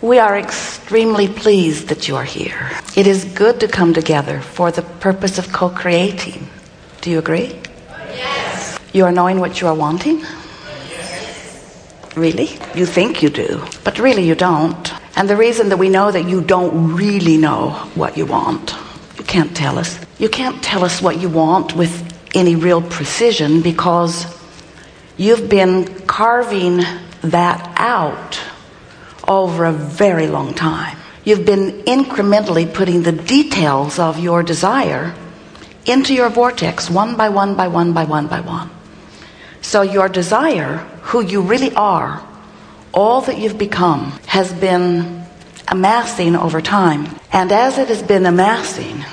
We are extremely pleased that you are here. It is good to come together for the purpose of co-creating. Do you agree? Yes. You are knowing what you are wanting? Yes. Really? You think you do, but really you don't. And the reason that we know that you don't really know what you want, you can't tell us. You can't tell us what you want with any real precision because you've been carving that out over a very long time. You've been incrementally putting the details of your desire into your vortex one by one by one by one by one. So your desire, who you really are, all that you've become, has been amassing over time. And as it has been amassing,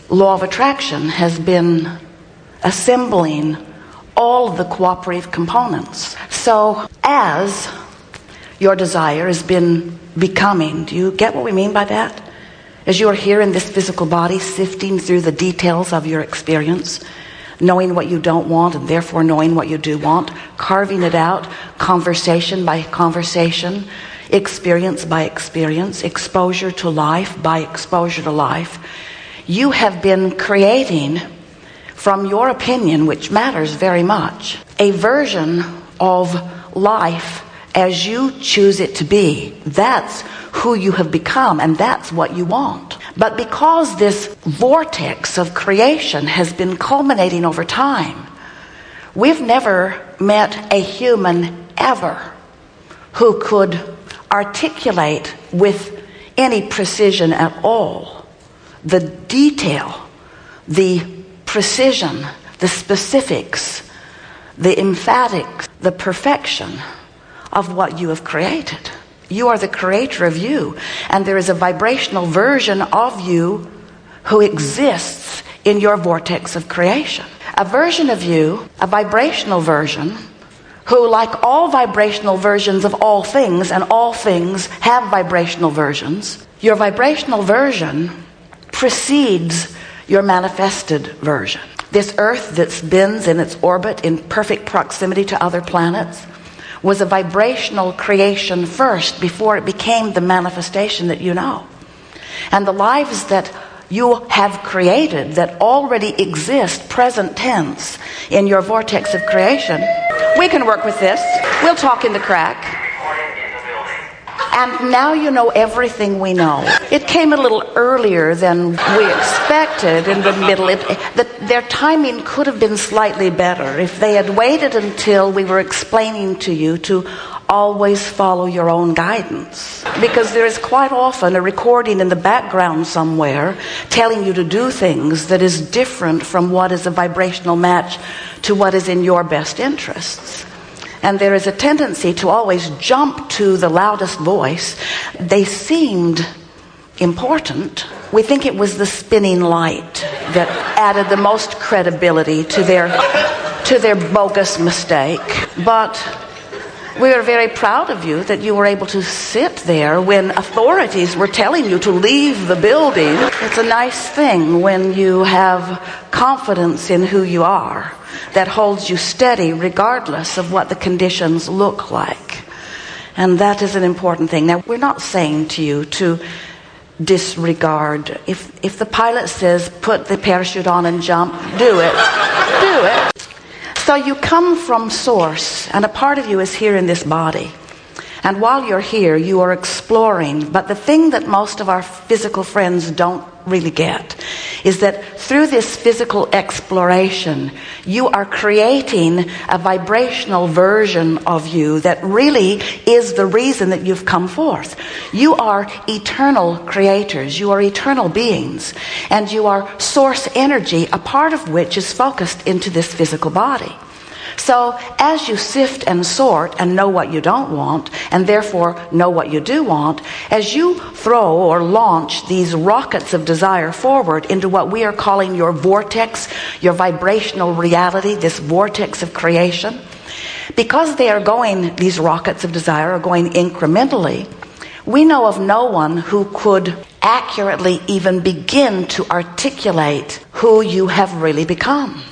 law of attraction has been assembling all of the cooperative components. So as your desire has been becoming, do you get what we mean by that? As you are here in this physical body, sifting through the details of your experience, knowing what you don't want and therefore knowing what you do want, carving it out, conversation by conversation, experience by experience, exposure to life by exposure to life, you have been creating, from your opinion, which matters very much, a version of life as you choose it to be. That's who you have become, and that's what you want. But because this vortex of creation has been culminating over time, we've never met a human ever who could articulate with any precision at all the detail, the precision, the specifics, the emphatics, the perfection of what you have created. You are the creator of you, and there is a vibrational version of you who exists in your vortex of creation. A version of you, a vibrational version, who, like all vibrational versions of all things, and all things have vibrational versions, your vibrational version precedes your manifested version. This earth that spins in its orbit in perfect proximity to other planets was a vibrational creation first before it became the manifestation that you know. And the lives that you have created that already exist, present tense, in your vortex of creation, we can work with this. We'll talk in the crack. And now you know everything we know. It came a little earlier than we expected in the middle. Their timing could have been slightly better if they had waited until we were explaining to you to always follow your own guidance. Because there is quite often a recording in the background somewhere telling you to do things that is different from what is a vibrational match to what is in your best interests. And there is a tendency to always jump to the loudest voice. They seemed important. We think it was the spinning light that added the most credibility to their bogus mistake. But we are very proud of you that you were able to sit there when authorities were telling you to leave the building. It's a nice thing when you have confidence in who you are that holds you steady regardless of what the conditions look like. And that is an important thing. Now, we're not saying to you to disregard. If the pilot says, put the parachute on and jump, do it. Do it. So you come from source, and a part of you is here in this body. And while you're here, you are exploring. But the thing that most of our physical friends don't really get is that through this physical exploration, you are creating a vibrational version of you that really is the reason that you've come forth. You are eternal creators. You are eternal beings. And you are source energy, a part of which is focused into this physical body. So as you sift and sort and know what you don't want, and therefore know what you do want, as you throw or launch these rockets of desire forward into what we are calling your vortex, your vibrational reality, this vortex of creation, because they are going, these rockets of desire are going incrementally, we know of no one who could accurately even begin to articulate who you have really become.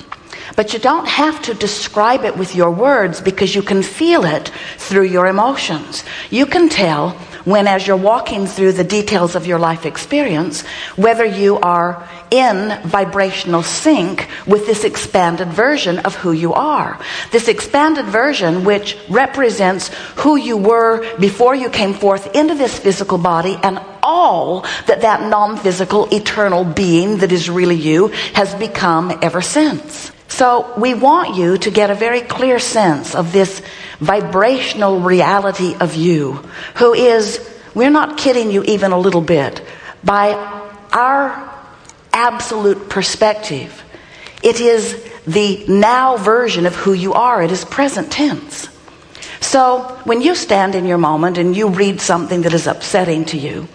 But you don't have to describe it with your words because you can feel it through your emotions. You can tell when, as you're walking through the details of your life experience, whether you are in vibrational sync with this expanded version of who you are. This expanded version which represents who you were before you came forth into this physical body, and all that non-physical eternal being that is really you has become ever since. So we want you to get a very clear sense of this vibrational reality of you, who is, we're not kidding you even a little bit, by our absolute perspective, it is the now version of who you are. It is present tense. So when you stand in your moment and you read something that is upsetting to you,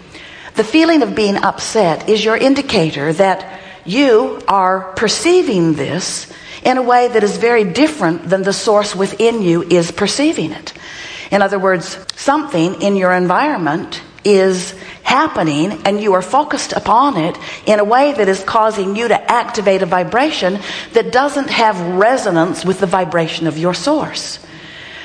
the feeling of being upset is your indicator that you are perceiving this in a way that is very different than the source within you is perceiving it. In other words, something in your environment is happening and you are focused upon it in a way that is causing you to activate a vibration that doesn't have resonance with the vibration of your source.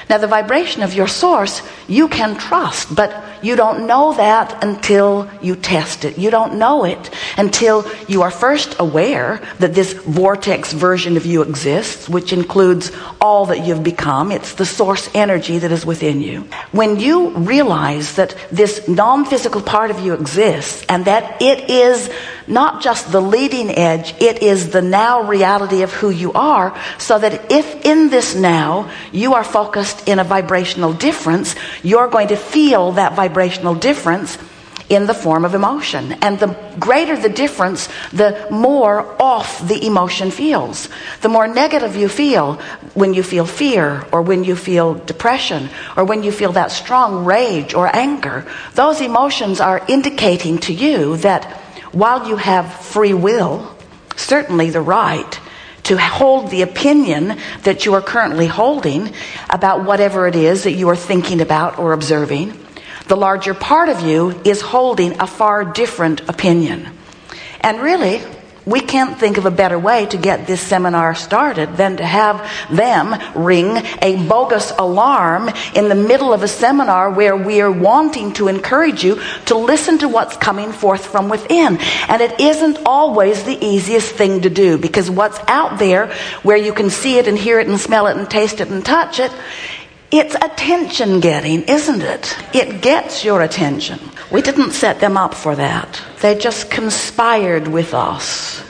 Now, the vibration of your source you can trust, but you don't know that until you test it. You don't know it until you are first aware that this vortex version of you exists, which includes all that you've become. It's the source energy that is within you. When you realize that this non-physical part of you exists and that it is not just the leading edge, it is the now reality of who you are, so that if in this now you are focused in a vibrational difference, you're going to feel that vibrational difference in the form of emotion. And the greater the difference, the more off the emotion feels. The more negative you feel when you feel fear, or when you feel depression, or when you feel that strong rage or anger, those emotions are indicating to you that while you have free will, certainly the right to hold the opinion that you are currently holding about whatever it is that you are thinking about or observing, the larger part of you is holding a far different opinion. And really, we can't think of a better way to get this seminar started than to have them ring a bogus alarm in the middle of a seminar where we are wanting to encourage you to listen to what's coming forth from within. And it isn't always the easiest thing to do, because what's out there where you can see it and hear it and smell it and taste it and touch it, it's attention getting, isn't it? It gets your attention. We didn't set them up for that. They just conspired with us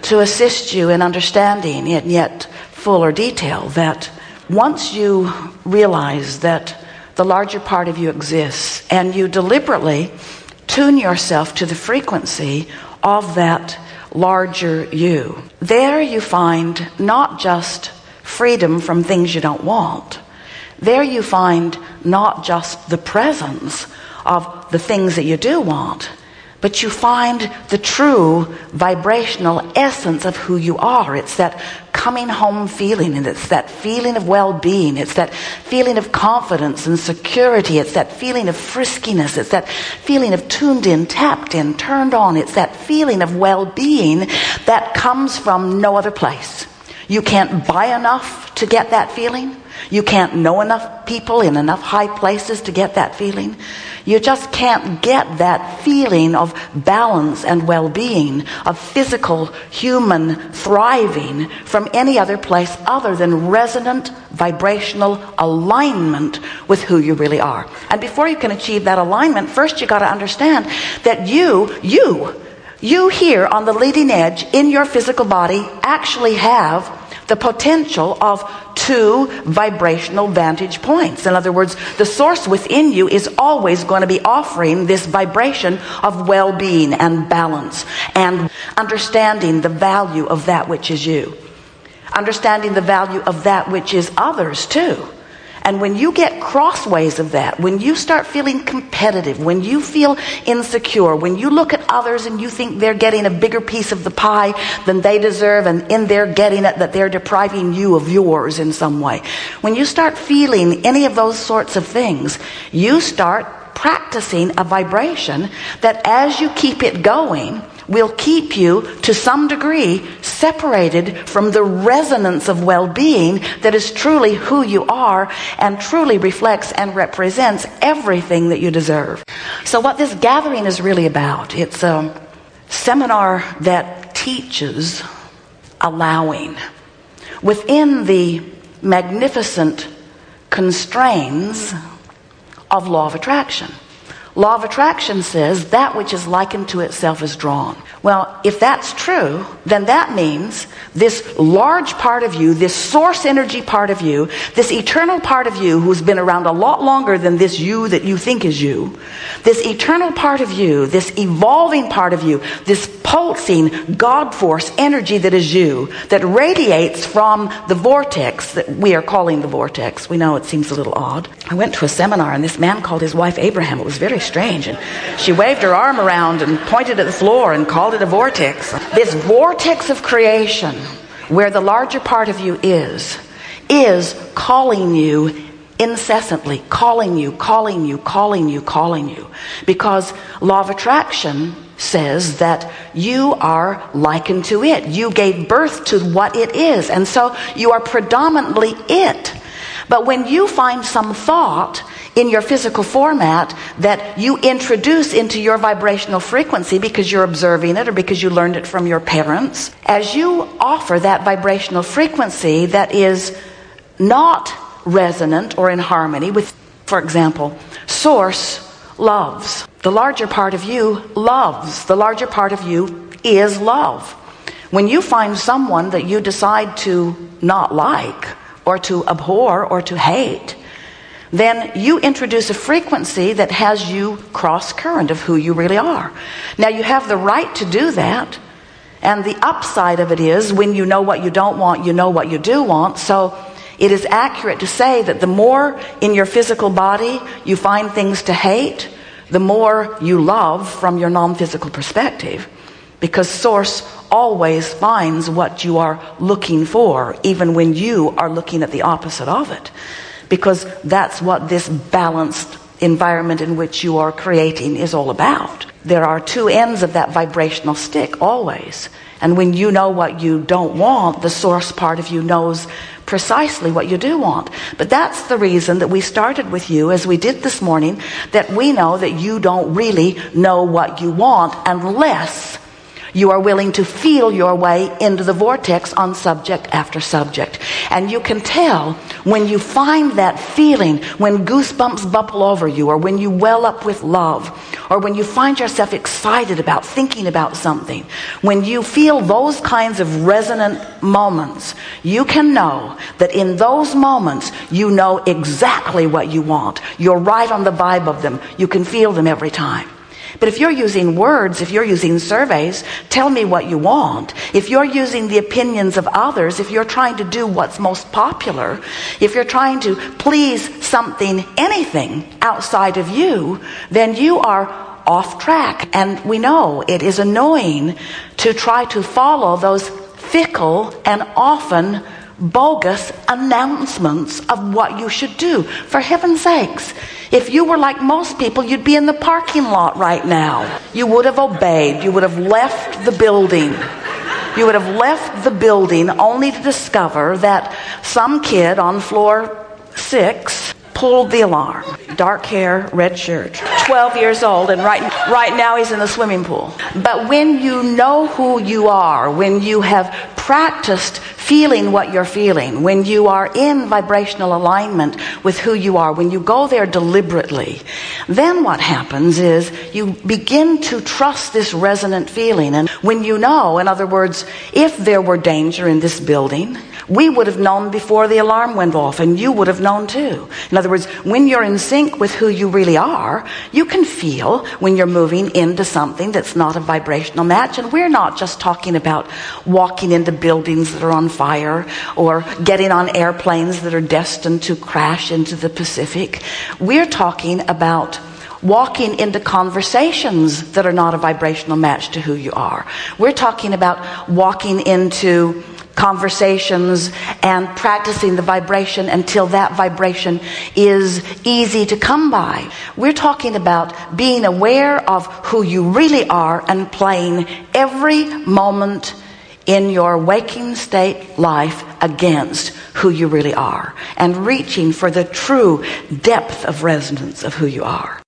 to assist you in understanding in yet fuller detail that once you realize that the larger part of you exists and you deliberately tune yourself to the frequency of that larger you, there you find not just freedom from things you don't want. There you find not just the presence of the things that you do want, but you find the true vibrational essence of who you are. It's that coming home feeling, and it's that feeling of well-being. It's that feeling of confidence and security. It's that feeling of friskiness. It's that feeling of tuned in, tapped in, turned on. It's that feeling of well-being that comes from no other place. You can't buy enough to get that feeling. You can't know enough people in enough high places to get that feeling. You just can't get that feeling of balance and well-being, of physical, human thriving from any other place other than resonant, vibrational alignment with who you really are. And before you can achieve that alignment, first you got to understand that you here on the leading edge in your physical body actually have the potential of two vibrational vantage points. In other words, the source within you is always going to be offering this vibration of well-being and balance and understanding the value of that which is you. Understanding the value of that which is others too. And when you get crossways of that, when you start feeling competitive, when you feel insecure, when you look at others and you think they're getting a bigger piece of the pie than they deserve, and in their getting it that they're depriving you of yours in some way, when you start feeling any of those sorts of things, you start practicing a vibration that as you keep it going will keep you, to some degree, separated from the resonance of well-being that is truly who you are and truly reflects and represents everything that you deserve. So what this gathering is really about, it's a seminar that teaches allowing within the magnificent constraints of law of attraction. Law of attraction says that which is likened to itself is drawn. Well, if that's true, then that means this large part of you, this source energy part of you, this eternal part of you who's been around a lot longer than this you that you think is you, this eternal part of you, this evolving part of you, this pulsing God force energy that is you, that radiates from the vortex that we are calling the vortex. We know it seems a little odd. I went to a seminar and this man called his wife Abraham. It was very strange, and she waved her arm around and pointed at the floor and called it a vortex. This vortex of creation, where the larger part of you is calling you incessantly, calling you, because law of attraction says that you are likened to it. You gave birth to what it is, and so you are predominantly it. But when you find some thought in your physical format that you introduce into your vibrational frequency because you're observing it or because you learned it from your parents, as you offer that vibrational frequency that is not resonant or in harmony with, for example, source loves. The larger part of you loves. The larger part of you is love. When you find someone that you decide to not like or to abhor or to hate, then you introduce a frequency that has you cross current of who you really are. Now, you have the right to do that, and the upside of it is when you know what you don't want, you know what you do want. So it is accurate to say that the more in your physical body you find things to hate, the more you love from your non-physical perspective, because source always finds what you are looking for, even when you are looking at the opposite of it. Because that's what this balanced environment in which you are creating is all about. There are two ends of that vibrational stick always. And when you know what you don't want, the source part of you knows precisely what you do want. But that's the reason that we started with you, as we did this morning, that we know that you don't really know what you want unless you are willing to feel your way into the vortex on subject after subject. And you can tell when you find that feeling, when goosebumps bubble over you, or when you well up with love, or when you find yourself excited about thinking about something, when you feel those kinds of resonant moments, you can know that in those moments you know exactly what you want. You're right on the vibe of them. You can feel them every time. But if you're using words, if you're using surveys, tell me what you want. If you're using the opinions of others, if you're trying to do what's most popular, if you're trying to please something, anything outside of you, then you are off track. And we know it is annoying to try to follow those fickle and often bogus announcements of what you should do. For heaven's sakes, if you were like most people, you'd be in the parking lot right now. You would have obeyed. You would have left the building. You would have left the building only to discover that some kid on floor 6 pulled the alarm. Dark hair, red shirt, 12 years old, and right now he's in the swimming pool. But when you know who you are, when you have practiced feeling what you're feeling, when you are in vibrational alignment with who you are, when you go there deliberately, then what happens is you begin to trust this resonant feeling. And when you know, in other words, if there were danger in this building, we would have known before the alarm went off, and you would have known too. In other words, when you're in sync with who you really are, you can feel when you're moving into something that's not a vibrational match. And we're not just talking about walking into buildings that are on fire or getting on airplanes that are destined to crash into the Pacific. We're talking about walking into conversations that are not a vibrational match to who you are. We're talking about walking into conversations and practicing the vibration until that vibration is easy to come by. We're talking about being aware of who you really are and playing every moment in your waking state life against who you really are, and reaching for the true depth of resonance of who you are.